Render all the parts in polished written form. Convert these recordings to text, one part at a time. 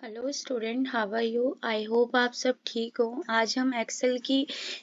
Hello student, how are you? I hope आप सब ठीक हो। आज हम एक्सेल की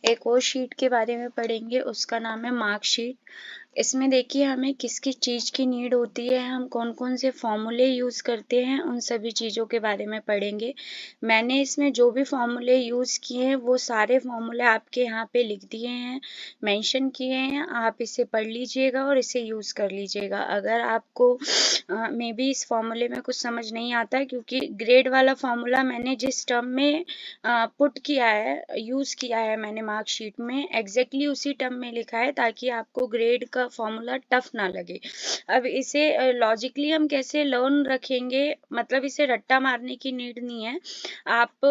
एक और शीट के बारे में पढ़ेंगे, उसका नाम है मार्कशीट। इसमें देखिए हमें किस किस चीज़ की नीड होती है, हम कौन कौन से फॉर्मूले यूज़ करते हैं, उन सभी चीज़ों के बारे में पढ़ेंगे। मैंने इसमें जो भी फॉर्मूले यूज़ किए हैं वो सारे फॉर्मूले आपके यहाँ पे लिख दिए हैं, मेंशन किए हैं। आप इसे पढ़ लीजिएगा और इसे यूज़ कर लीजिएगा। अगर आपको मे बी इस फॉर्मूले में कुछ समझ नहीं आता, क्योंकि ग्रेड वाला फॉर्मूला मैंने जिस टर्म में पुट किया है, यूज़ किया है मैंने मार्कशीट में, एग्जैक्टली उसी टर्म में लिखा है ताकि आपको ग्रेड का फॉर्मूला टफ ना लगे। अब इसे लॉजिकली हम कैसे लर्न रखेंगे, मतलब इसे रट्टा मारने की नीड नहीं है। आप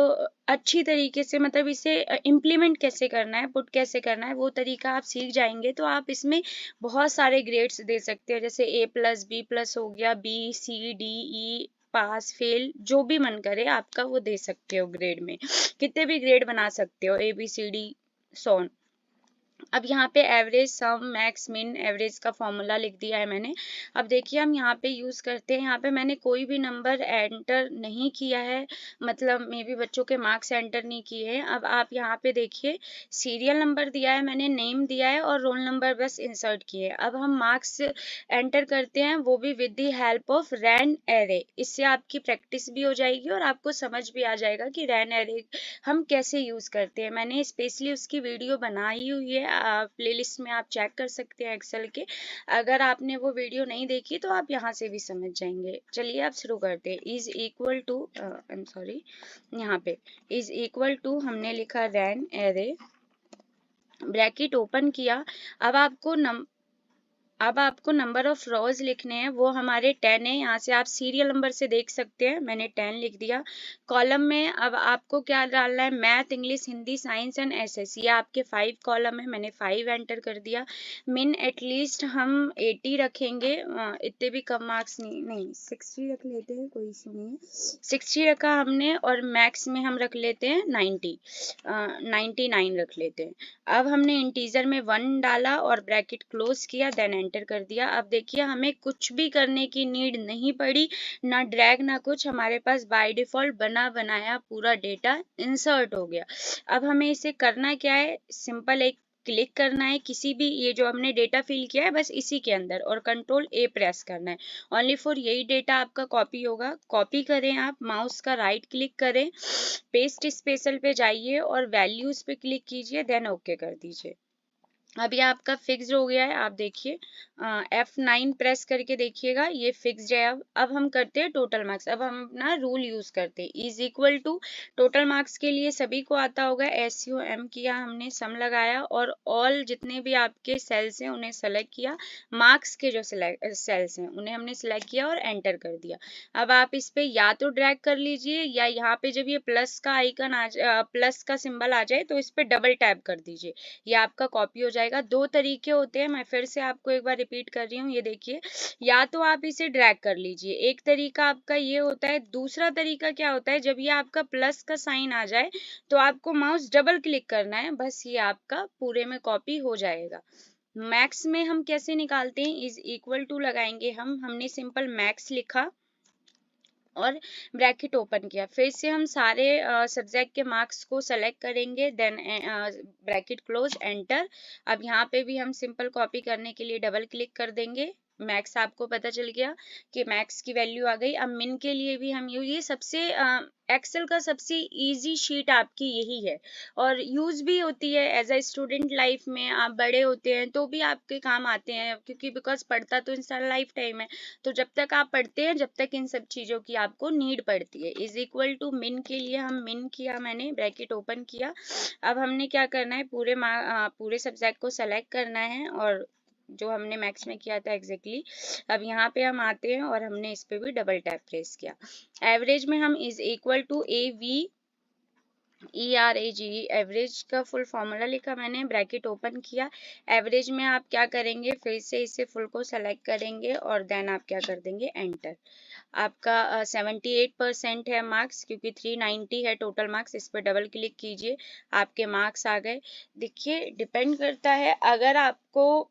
अच्छी तरीके से, मतलब इसे इम्प्लीमेंट कैसे करना है, पुट कैसे करना है, वो तरीका आप सीख जाएंगे तो आप इसमें बहुत सारे ग्रेड्स दे सकते हैं। जैसे A+B+ हो गया, B C D E, pass fail, जो भी मन करे आपका वो दे सकते हो। ग्रेड में कितने भी ग्रेड बना सकते हो, ABCD सोन। अब यहाँ पे एवरेज, सम, मैक्स, मिन, एवरेज का फॉर्मूला लिख दिया है मैंने। अब देखिए हम यहाँ पे यूज करते हैं, यहाँ पे मैंने कोई भी नंबर एंटर नहीं किया है, मतलब मे बी बच्चों के मार्क्स एंटर नहीं किए हैं। अब आप यहाँ पे देखिए सीरियल नंबर दिया है, मैंने नेम दिया है और रोल नंबर बस इंसर्ट किए। अब हम मार्क्स एंटर करते हैं, वो भी with the help of rand array. इससे आपकी प्रैक्टिस भी हो जाएगी और आपको समझ भी आ जाएगा कि रैन एरे हम कैसे यूज करते हैं। मैंने स्पेशली उसकी वीडियो बनाई हुई है, प्लेलिस्ट में आप चेक कर सकते हैं एक्सेल के। अगर आपने वो वीडियो नहीं देखी तो आप यहाँ से भी समझ जाएंगे। चलिए आप शुरू करते हैं। Is equal to, I am sorry, यहाँ पे इज इक्वल टू हमने लिखा रैन एरे, ब्रैकेट ओपन किया। अब आपको नंबर ऑफ रोज लिखने हैं, वो हमारे 10 है। यहाँ से आप सीरियल नंबर से देख सकते हैं, मैंने 10 लिख दिया। कॉलम में अब आपको क्या डालना है, math, English, Hindi, science and SS, ये आपके 5 कॉलम है, मैंने 5 एंटर कर दिया। मिन एटलीस्ट हम 80 रखेंगे, इतने भी कम मार्क्स नहीं 60 रख लेते हैं, कोई इशू नहीं है। 60 रखा हमने, और मैक्स में हम रख लेते हैं 90, 99 रख लेते हैं। अब हमने इंटीजर में 1 डाला और ब्रैकेट क्लोज किया, देन एंटर कर दिया। अब देखिए हमें कुछ भी करने की नीड नहीं पड़ी, ना ड्रैग ना कुछ, हमारे पास बाय डिफॉल्ट बना बनाया पूरा डेटा इंसर्ट हो गया। अब हमें इसे करना क्या है, सिंपल एक क्लिक करना है किसी भी, ये जो हमने डेटा फिल किया है बस इसी के अंदर, और Ctrl+A प्रेस करना है। ओनली फॉर यही डेटा आपका कॉपी होगा। कॉपी करें, आप माउस का राइट क्लिक करें, पेस्ट स्पेशल पे जाइए और वैल्यूज पे क्लिक कीजिए, देन ओके कर दीजिए। अब ये आपका फिक्स्ड हो गया है। आप देखिए F9 प्रेस करके देखिएगा, ये फिक्स्ड है। अब हम करते हैं टोटल मार्क्स। अब हम अपना रूल यूज करते हैं, is equal to, total marks के लिए सभी को आता होगा, SUM किया हमने, सम लगाया और ऑल जितने भी आपके सेल्स हैं उन्हें सेलेक्ट किया। मार्क्स के जो सेल्स हैं उन्हें हमने सेलेक्ट किया और एंटर कर दिया। अब आप इस पे या तो ड्रैग कर लीजिए, या यहाँ पे जब ये प्लस का आइकन प्लस का सिंबल आ जाए तो इस पे डबल टैप कर दीजिए, ये आपका कॉपी हो जाएगा। दो तरीके होते हैं, मैं फिर से आपको एक बार रिपीट कर रही हूँ, ये देखिए। या तो आप इसे ड्रैग कर लीजिए, एक तरीका आपका ये होता है। दूसरा तरीका क्या होता है, जब ये आपका प्लस का साइन आ जाए तो आपको माउस डबल क्लिक करना है, बस ये आपका पूरे में कॉपी हो जाएगा। मैक्स में हम कैसे निकालते हैं, इज इक्वल टू लगाएंगे हमने सिंपल मैक्स लिखा और ब्रैकेट ओपन किया। फिर से हम सारे सब्जेक्ट के मार्क्स को सेलेक्ट करेंगे, देन ब्रैकेट क्लोज, एंटर। अब यहाँ पे भी हम सिंपल कॉपी करने के लिए डबल क्लिक कर देंगे। मैक्स आपको पता चल गया कि मैक्स की वैल्यू आ गई। अब मिन के लिए भी हम ये सबसे एक्सेल का सबसे इजी शीट आपकी यही है, और यूज भी होती है एज अ स्टूडेंट लाइफ में। आप बड़े होते हैं तो भी आपके काम आते हैं, क्योंकि बिकॉज पढ़ता तो इंसान लाइफ टाइम है, तो जब तक आप पढ़ते हैं जब तक इन सब चीज़ों की आपको नीड पड़ती है। इज इक्वल टू मिन के लिए हम मिन किया, मैंने ब्रैकेट ओपन किया। अब हमने क्या करना है, पूरे सब्जेक्ट को सेलेक्ट करना है, और जो हमने मैक्स में किया था एग्जैक्टली। अब यहाँ पे हम आते हैं और हमने इस पे भी डबल टैप प्रेस किया। एवरेज में हम is equal to AVERAGE, average का फुल फॉर्मूला लिखा मैंने, ब्रैकेट ओपन किया। एवरेज में आप क्या करेंगे, फिर से इसे फुल को सेलेक्ट करेंगे और देन आप क्या कर देंगे, एंटर। आपका 78% है मार्क्स, क्योंकि 390 है टोटल मार्क्स। इस पर डबल क्लिक कीजिए, आपके मार्क्स आ गए। देखिए डिपेंड करता है, अगर आपको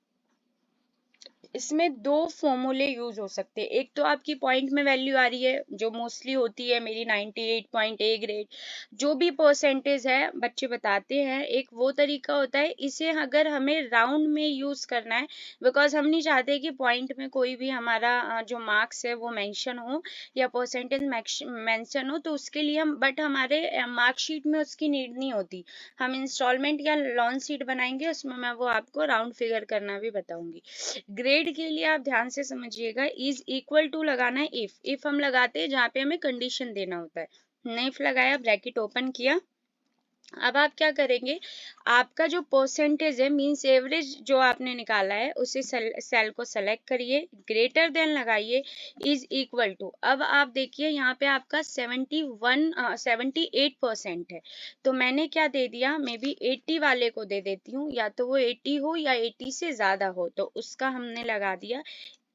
इसमें दो फॉर्मूले यूज हो सकते हैं। एक तो आपकी पॉइंट में वैल्यू आ रही है जो मोस्टली होती है मेरी 98 ए ग्रेड, जो भी परसेंटेज है बच्चे बताते हैं। एक वो तरीका होता है, इसे अगर हमें राउंड में यूज करना है, बिकॉज हम नहीं चाहते कि पॉइंट में कोई भी हमारा जो मार्क्स है वो मेंशन हो या परसेंटेज मेंशन हो, तो उसके लिए हम, बट हमारे मार्कशीट में उसकी नीड नहीं होती। हम इंस्टॉलमेंट या लोन शीट बनाएंगे, उसमें मैं वो आपको राउंड फिगर करना भी बताऊंगी। ग्रेड के लिए आप ध्यान से समझिएगा, इज इक्वल टू लगाना है इफ हम लगाते हैं जहाँ पे हमें कंडीशन देना होता है। हमने इफ लगाया, ब्रैकेट ओपन किया। अब आप क्या करेंगे, आपका जो परसेंटेज है मींस एवरेज जो आपने निकाला है, उसे सेल को सेलेक्ट करिए, ग्रेटर देन लगाइए, इज इक्वल टू। अब आप देखिए यहाँ पे आपका 78% है, तो मैंने क्या दे दिया, मे बी 80 वाले को दे देती हूँ, या तो वो 80 हो या 80 से ज्यादा हो, तो उसका हमने लगा दिया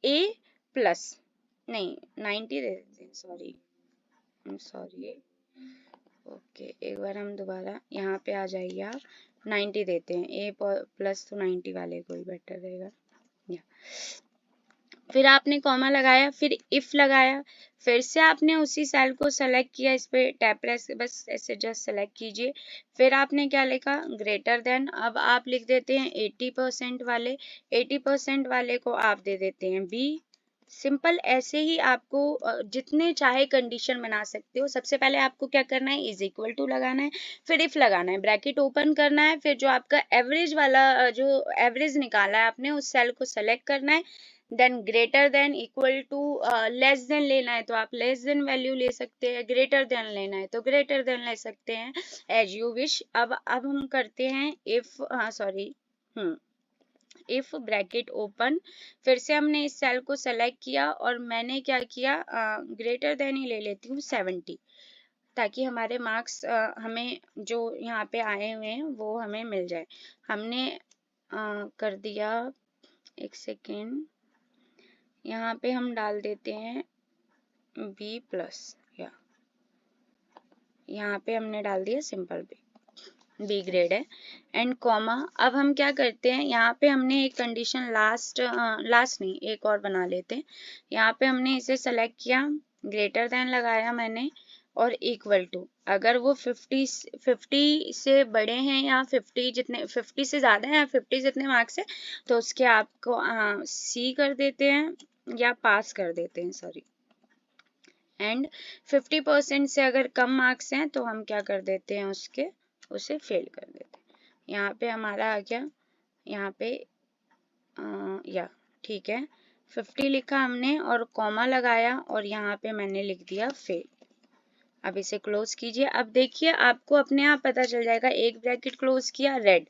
A प्लस, नहीं 90 दे देते हैं, सॉरी ओके, एक बार हम दोबारा यहाँ पे आ जाइए, आप 90 देते हैं, ए प्लस तो 90 वाले को ही बेटर रहेगा। या फिर आपने कॉमा लगाया, फिर इफ लगाया, फिर से आपने उसी सेल को सेलेक्ट किया, इस पे टैप प्रेस बस ऐसे जस्ट सेलेक्ट कीजिए, फिर आपने क्या लिखा, ग्रेटर देन। अब आप लिख देते हैं 80% वाले, 80% वाले को आप दे देते हैं बी। सिंपल ऐसे ही आपको जितने चाहे कंडीशन बना सकते हो। सबसे पहले आपको क्या करना है, इज इक्वल टू लगाना है, फिर इफ लगाना है, ब्रैकेट ओपन करना है, फिर जो आपका एवरेज वाला जो एवरेज निकाला है आपने, उस सेल को सेलेक्ट करना है, then greater than equal to, less than लेना है तो आप लेस देन वैल्यू ले सकते हैं, ग्रेटर देन लेना है तो ग्रेटर देन ले सकते हैं, एज यू विश। अब हम करते हैं if, sorry, if bracket open, फिर से हमने इस सेल को सेलेक्ट किया और मैंने क्या किया, ग्रेटर देन ही ले लेती हूँ 70, ताकि हमारे मार्क्स हमें जो यहाँ पे आए हुए हैं वो हमें मिल जाए। हमने कर दिया, एक सेकेंड, यहाँ पे हम डाल देते हैं बी प्लस, या यहाँ पे हमने डाल दिया सिंपल बी ग्रेड है, एंड कॉमा। अब हम क्या करते हैं, यहाँ पे हमने एक कंडीशन लास्ट नहीं, एक और बना लेते हैं। यहाँ पे हमने इसे सेलेक्ट किया, ग्रेटर देन लगाया मैंने, और इक्वल टू। अगर वो 50 से बड़े हैं या 50 से ज्यादा है या 50 जितने मार्क्स है, तो उसके आपको सी कर देते हैं या पास कर देते हैं, सॉरी। एंड 50% से अगर कम मार्क्स हैं तो हम क्या कर देते हैं, उसे फेल कर देते हैं। यहाँ पे हमारा आ गया, यहाँ पे या ठीक है, 50 लिखा हमने और कॉमा लगाया और यहाँ पे मैंने लिख दिया फेल। अब इसे क्लोज कीजिए। अब देखिए आपको अपने आप पता चल जाएगा, एक ब्रैकेट क्लोज किया रेड,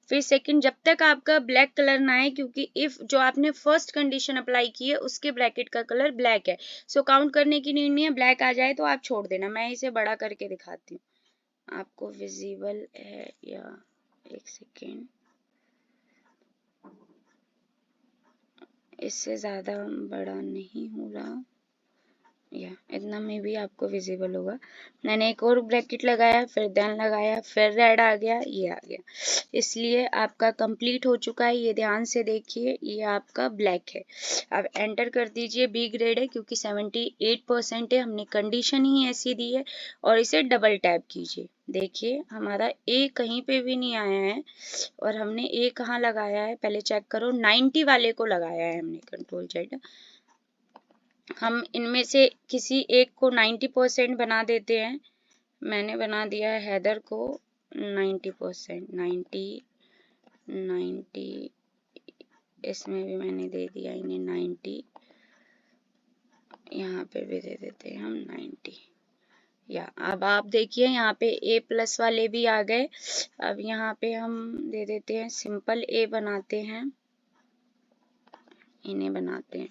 फिर सेकंड, जब तक आपका ब्लैक कलर ना आए, क्योंकि इफ जो आपने फर्स्ट कंडीशन अप्लाई की है उसके ब्रैकेट का कलर ब्लैक है, सो काउंट करने की नीड नहीं है। ब्लैक आ जाए तो आप छोड़ देना। मैं इसे बड़ा करके दिखाती हूँ, आपको विजिबल है या, एक सेकेंड, इससे ज्यादा बड़ा नहीं हो रहा, या इतना में भी आपको विजिबल होगा। मैंने एक और ब्रैकेट लगाया, फिर देन लगाया, फिर रेड आ गया, ये आ गया, इसलिए आपका कंप्लीट हो चुका है। ये ध्यान से देखिए, ये आपका ब्लैक है। अब एंटर कर दीजिए, बी ग्रेड है क्योंकि 78% है, हमने कंडीशन ही ऐसी दी है, और इसे डबल टैप कीजिए। देखिए हमारा ए कहीं पे भी नहीं आया है, और हमने ए कहाँ लगाया है, पहले चेक करो, 90 वाले को लगाया है हमने, कंट्रोल जेड। हम इनमें से किसी एक को 90% बना देते हैं। मैंने बना दिया है हैदर को 90%, 90, इसमें भी मैंने दे दिया इन्हें 90, यहाँ पे भी दे देते हैं हम 90। या अब आप देखिए यहाँ पे ए प्लस वाले भी आ गए। अब यहाँ पे हम दे देते हैं सिंपल ए, बनाते हैं, इन्हें बनाते हैं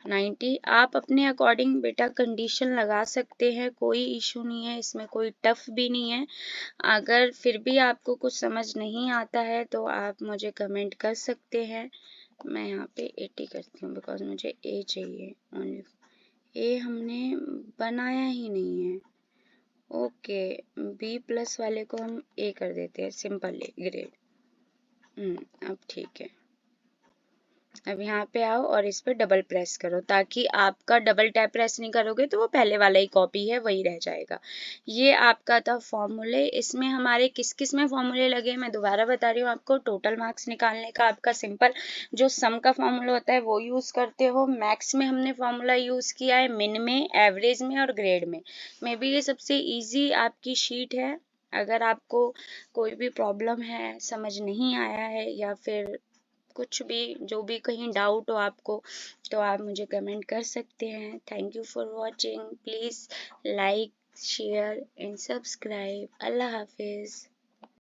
90। आप अपने अकॉर्डिंग बेटा कंडीशन लगा सकते हैं, कोई इशू नहीं है इसमें, कोई टफ भी नहीं है। अगर फिर भी आपको कुछ समझ नहीं आता है तो आप मुझे कमेंट कर सकते हैं। मैं यहाँ पे 80 करती हूँ बिकॉज मुझे ए चाहिए ओनली। ए हमने बनाया ही नहीं है, ओके। बी प्लस वाले को हम ए कर देते हैं, सिंपल ए ग्रेड। अब ठीक है। अब यहाँ पे आओ और इस पे डबल प्रेस करो, ताकि आपका डबल टैप प्रेस नहीं करोगे तो वो पहले वाला ही कॉपी है वही रह जाएगा। ये आपका था फॉर्मूले। इसमें हमारे किस किस में फॉर्मूले लगे मैं दोबारा बता रही हूँ आपको। टोटल मार्क्स निकालने का आपका सिंपल जो सम का फॉर्मूला होता है वो यूज़ करते हो। मैक्स में हमने फॉर्मूला यूज़ किया है, मिन में, एवरेज में और ग्रेड में। मे बी ये सबसे ईजी आपकी शीट है। अगर आपको कोई भी प्रॉब्लम है, समझ नहीं आया है, या फिर कुछ भी जो भी कहीं डाउट हो आपको, तो आप मुझे कमेंट कर सकते हैं। Thank you for watching. Please like, share and subscribe. अल्लाह हाफिज़।